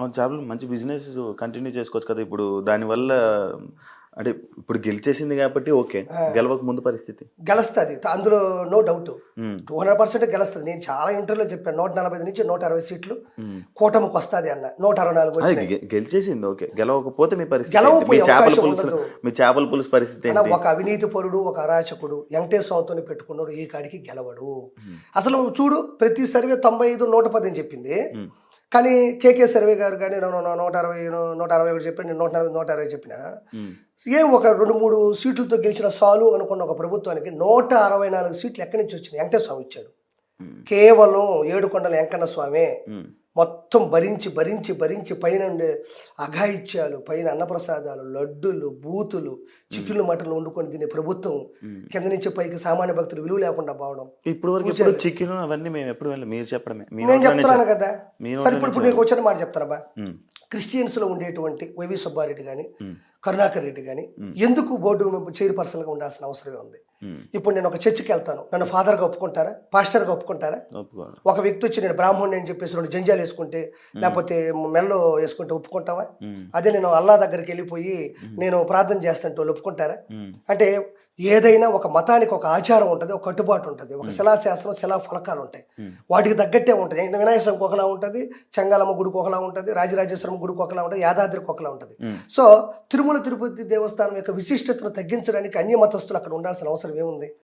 అవును. చేపలు మంచి బిజినెస్ కంటిన్యూ చేసుకోవచ్చు కదా! ఇప్పుడు దానివల్ల అంటే ఇప్పుడు గెలిచేసింది కాబట్టి ఓకే. ఆ! గెలవక ముందు పరిస్థితి? గెలుస్తది. అందులో నో డౌటు. హ్మ్. 200% గెలుస్తది. నేను చాలా ఇంటర్వ్యూలో చెప్పాను. 140-160 సీట్లు హ్మ్. కూటమికొస్తది అన్న. 164 అదే వచ్చినాయి. గెలిచేసింది ఓకే. గెలవకపోతే మీ పరిస్థితి ఏంటి? గెలవపోయే అవకాశం ఉండదు. మీ చేపల పులుసు పరిస్థితి అన్న ఏంటి? ఒక అవినీతి పరుడు, ఒక అరాచకుడు, వెంకటేశ్వర స్వామితోని పెట్టుకున్నాడు ఏ కాడికి గెలవడు. హ్మ్. అసలు చూడు ప్రతి సర్వే 95, 110 అని చెప్పింది. హ్మ్. కానీ కేకే సర్వే గారు గాని 160, 161 చెప్పాను. నేను 140, 160 చెప్పినా హ్మ్. ఏం ఒక 2, 3 సీట్లతో గెలిచిన సాలు అనుకున్న ఒక ప్రభుత్వానికి 164 సీట్లు ఎక్కడి నుంచి వచ్చినాయి? వెంకటేశ్వర స్వామి ఇచ్చాడు. హ్మ్. కేవలం ఏడుకొండల వెంకన్న స్వామే హ్మ్. మొత్తం భరించి పైనుండి అఘాయిత్యాలు, పైన అన్నప్రసాదాలు, లడ్డులు, బూతులు, చికెన్లు, మటన్లు వండుకొని తినే ప్రభుత్వం హ్మ్. కింద నుంచి పైకి సామాన్య భక్తులు విలువ లేకుండా పోవడం. ఇప్పటి వరకు ఎప్పుడు పూజారులు చికెను అవన్నీ మేము ఎప్పుడు వెళ్ళలేదు. మీరు చెప్పడమే. మీ నేను నోట్లోనే చెప్తున్నాను కదా! మీ సరే నోట్లోనే ఇప్పుడు నీకు వచ్చిన మాట చెప్తానబ్బా. హ్మ్. క్రిస్టియన్స్‌లో ఉండేటువంటి వైవి సుబ్బారెడ్డి గాని, హ్మ్. కరుణాకర్ రెడ్డి గాని హ్మ్. ఎందుకు బోర్డు చైర్‌పర్సన్‌గా ఉండాల్సిన అవసరమే ఉంది. హ్మ్. ఇప్పుడు నేను ఒక చర్చికెళ్తాను. నన్ను ఫాదర్‌గా ఒప్పుకుంటారా? పాస్టర్‌గా ఒప్పుకుంటారా? ఒప్పుకోను. ఒక వ్యక్తి వచ్చి నేను బ్రాహ్మణుడిని అని చెప్పేసి 2 జంజాలు యేసుకుంటే, లేపోతే మెడలో యేసుకుంటే ఒప్పుకుంటావా? హ్మ్. అదే నేను అల్లా దగ్గరికెళ్ళిపోయి హ్మ్. నేను ప్రార్థన చేస్తుంటే వాళ్ళు ఒప్పుకుంటారా? హ్మ్. అంటే ఏదైనా ఒక మతానికి ఒక ఆచారం ఉంటది. ఒక కట్టుబాటు ఉంటది. ఒక హ్మ్. శిలాశాసనం, శిలా ఫలకాలుంటాయి. హ్మ్. వాటికి తగ్గట్టే ఉంటది. వినాయక స్వామికి ఒకలా ఉంటది. చెంగాలమ్మ గుడికి ఒకలా ఉంటది. రాజరాజేశ్వరం గుడికి ఒకలా ఉంటది. యాదాద్రికి ఒకలా ఉంటది. హ్మ్. సో, తిరుమల తిరుపతి దేవస్థానం యొక్క విశిష్టతను తగ్గించడానికి అన్య మతస్థులు అక్కడ ఉండాల్సిన అవసరం ఏముంది?